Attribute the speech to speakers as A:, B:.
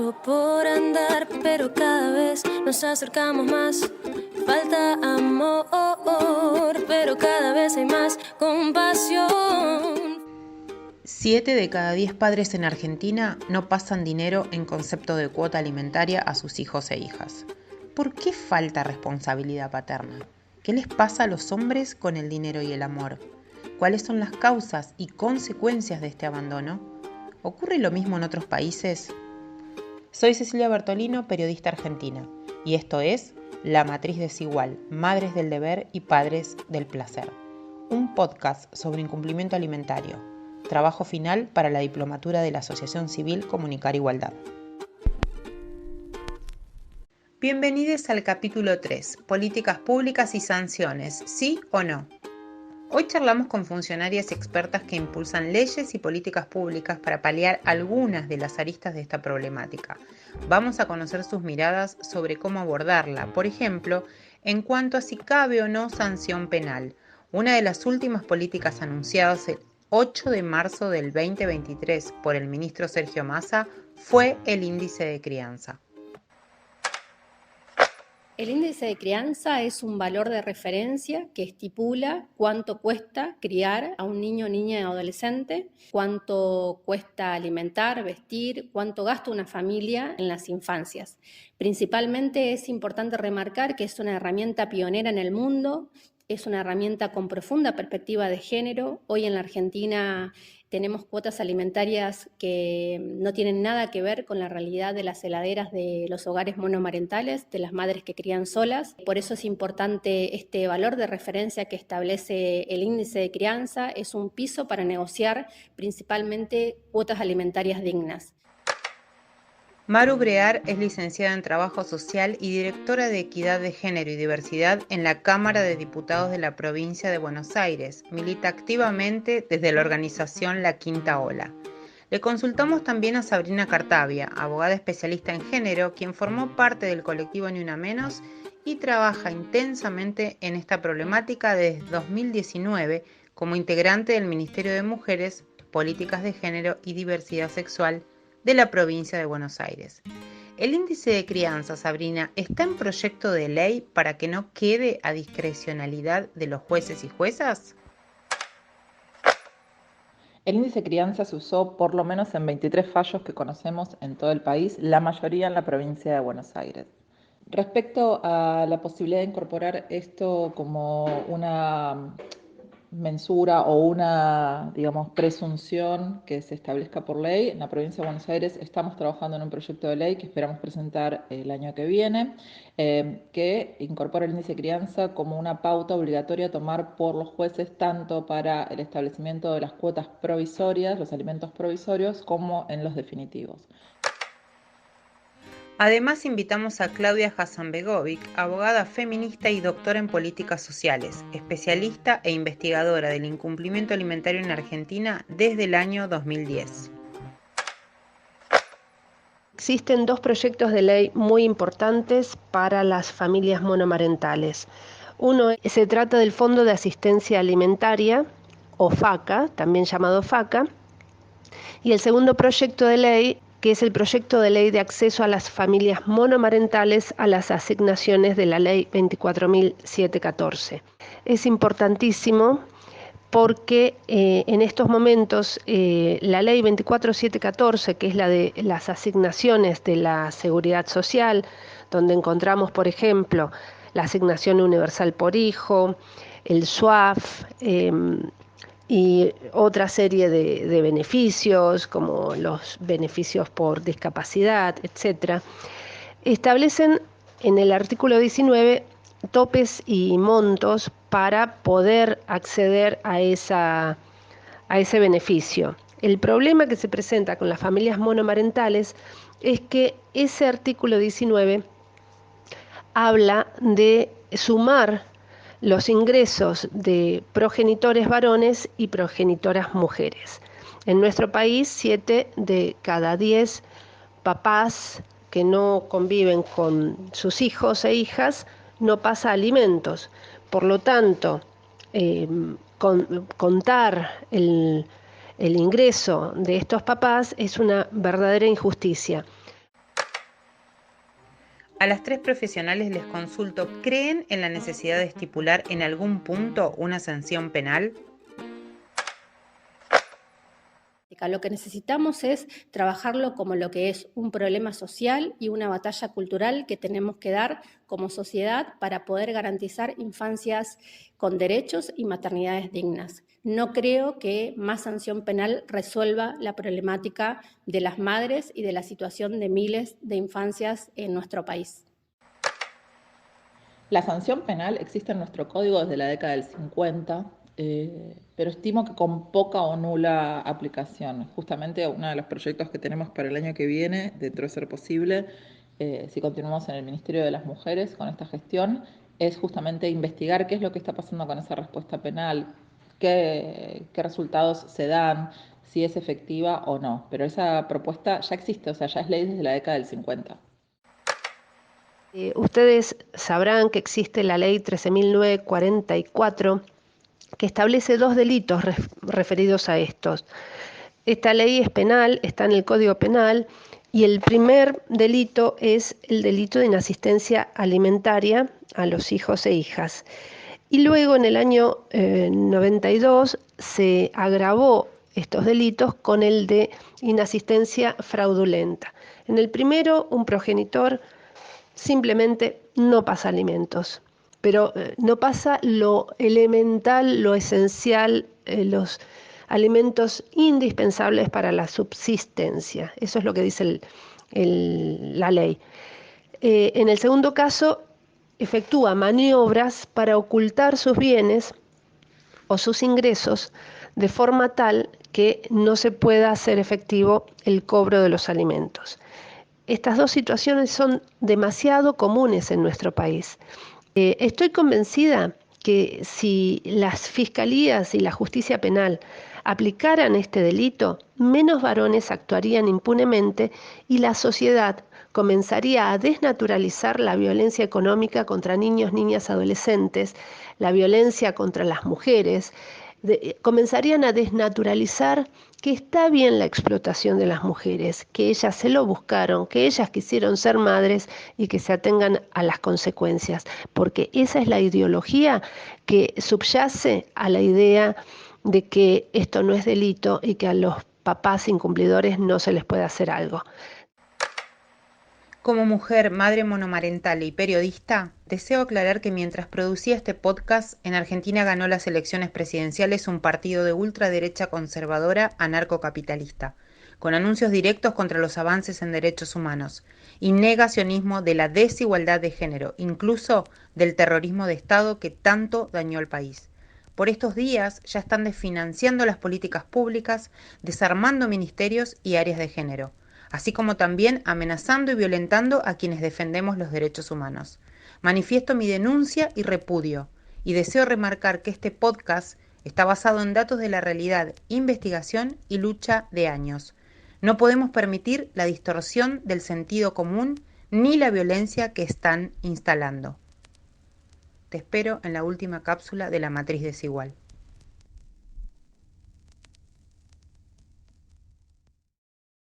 A: tiempo por andar, pero cada vez nos acercamos más. Falta amor, pero cada vez hay más compasión.
B: 7 de cada 10 padres en Argentina no pasan dinero en concepto de cuota alimentaria a sus hijos e hijas. ¿Por qué falta responsabilidad paterna? ¿Qué les pasa a los hombres con el dinero y el amor? ¿Cuáles son las causas y consecuencias de este abandono? ¿Ocurre lo mismo en otros países? Soy Cecilia Bertolino, periodista argentina, y esto es La Matriz Desigual, Madres del Deber y Padres del Placer, un podcast sobre incumplimiento alimentario, trabajo final para la diplomatura de la Asociación Civil Comunicar Igualdad. Bienvenidos al capítulo 3, Políticas Públicas y Sanciones, ¿sí o no? Hoy charlamos con funcionarias expertas que impulsan leyes y políticas públicas para paliar algunas de las aristas de esta problemática. Vamos a conocer sus miradas sobre cómo abordarla, por ejemplo, en cuanto a si cabe o no sanción penal. Una de las últimas políticas anunciadas el 8 de marzo del 2023 por el ministro Sergio Massa fue el índice de crianza.
C: El índice de crianza es un valor de referencia que estipula cuánto cuesta criar a un niño, niña y adolescente, cuánto cuesta alimentar, vestir, cuánto gasta una familia en las infancias. Principalmente es importante remarcar que es una herramienta pionera en el mundo, es una herramienta con profunda perspectiva de género. Hoy en la Argentina tenemos cuotas alimentarias que no tienen nada que ver con la realidad de las heladeras de los hogares monomarentales, de las madres que crían solas. Por eso es importante este valor de referencia que establece el índice de crianza. Es un piso para negociar principalmente cuotas alimentarias dignas.
B: Maru Brear es licenciada en Trabajo Social y directora de Equidad de Género y Diversidad en la Cámara de Diputados de la Provincia de Buenos Aires. Milita activamente desde la organización La Quinta Ola. Le consultamos también a Sabrina Cartavia, abogada especialista en género, quien formó parte del colectivo Ni Una Menos y trabaja intensamente en esta problemática desde 2019 como integrante del Ministerio de Mujeres, Políticas de Género y Diversidad Sexual de la provincia de Buenos Aires. El índice de crianza, Sabrina, ¿está en proyecto de ley para que no quede a discrecionalidad de los jueces y juezas?
D: El índice de crianza se usó por lo menos en 23 fallos que conocemos en todo el país, la mayoría en la provincia de Buenos Aires. Respecto a la posibilidad de incorporar esto como una mensura o una, digamos, presunción que se establezca por ley, en la provincia de Buenos Aires estamos trabajando en un proyecto de ley que esperamos presentar el año que viene, que incorpora el índice de crianza como una pauta obligatoria a tomar por los jueces tanto para el establecimiento de las cuotas provisorias, los alimentos provisorios, como en los definitivos.
B: Además, invitamos a Claudia Hasanbegovic, abogada feminista y doctora en políticas sociales, especialista e investigadora del incumplimiento alimentario en Argentina desde el año 2010.
E: Existen dos proyectos de ley muy importantes para las familias monomarentales. Uno se trata del Fondo de Asistencia Alimentaria, o FACA, también llamado FACA, y el segundo proyecto de ley, que es el proyecto de ley de acceso a las familias monomarentales a las asignaciones de la ley 24.714. Es importantísimo porque en estos momentos la ley 24.714, que es la de las asignaciones de la seguridad social, donde encontramos, por ejemplo, la asignación universal por hijo, el SUAF, y otra serie de beneficios, como los beneficios por discapacidad, etc., establecen en el artículo 19 topes y montos para poder acceder a ese beneficio. El problema que se presenta con las familias monomarentales es que ese artículo 19 habla de sumar los ingresos de progenitores varones y progenitoras mujeres. En nuestro país, 7 de cada 10 papás que no conviven con sus hijos e hijas no pasa alimentos. Por lo tanto, contar el ingreso de estos papás es una verdadera injusticia.
B: A las tres profesionales les consulto, ¿creen en la necesidad de estipular en algún punto una sanción penal?
C: Lo que necesitamos es trabajarlo como lo que es un problema social y una batalla cultural que tenemos que dar como sociedad para poder garantizar infancias con derechos y maternidades dignas. No creo que más sanción penal resuelva la problemática de las madres y de la situación de miles de infancias en nuestro país.
D: La sanción penal existe en nuestro código desde la década del 50, pero estimo que con poca o nula aplicación. Justamente uno de los proyectos que tenemos para el año que viene, dentro de ser posible, si continuamos en el Ministerio de las Mujeres con esta gestión, es justamente investigar qué es lo que está pasando con esa respuesta penal, qué resultados se dan, si es efectiva o no. Pero esa propuesta ya existe, o sea, ya es ley desde la década del 50.
E: Ustedes sabrán que existe la ley 13.944 que establece 2 delitos referidos a estos. Esta ley es penal, está en el Código Penal, y el primer delito es el delito de inasistencia alimentaria a los hijos e hijas. Y luego en el año 92 se agravó estos delitos con el de inasistencia fraudulenta. En el primero, un progenitor simplemente no pasa alimentos, pero no pasa lo elemental, lo esencial, los alimentos indispensables para la subsistencia. Eso es lo que dice la ley. En el segundo caso, efectúa maniobras para ocultar sus bienes o sus ingresos de forma tal que no se pueda hacer efectivo el cobro de los alimentos. Estas 2 situaciones son demasiado comunes en nuestro país. Estoy convencida que si las fiscalías y la justicia penal aplicaran este delito, menos varones actuarían impunemente y la sociedad comenzaría a desnaturalizar la violencia económica contra niños, niñas, adolescentes, la violencia contra las mujeres, comenzarían a desnaturalizar que está bien la explotación de las mujeres, que ellas se lo buscaron, que ellas quisieron ser madres y que se atengan a las consecuencias, porque esa es la ideología que subyace a la idea de que esto no es delito y que a los papás incumplidores no se les puede hacer algo.
B: Como mujer, madre monomarental y periodista, deseo aclarar que mientras producía este podcast, en Argentina ganó las elecciones presidenciales un partido de ultraderecha conservadora anarcocapitalista, con anuncios directos contra los avances en derechos humanos y negacionismo de la desigualdad de género, incluso del terrorismo de Estado que tanto dañó al país. Por estos días ya están desfinanciando las políticas públicas, desarmando ministerios y áreas de género, así como también amenazando y violentando a quienes defendemos los derechos humanos. Manifiesto mi denuncia y repudio, y deseo remarcar que este podcast está basado en datos de la realidad, investigación y lucha de años. No podemos permitir la distorsión del sentido común ni la violencia que están instalando. Te espero en la última cápsula de La Matriz Desigual.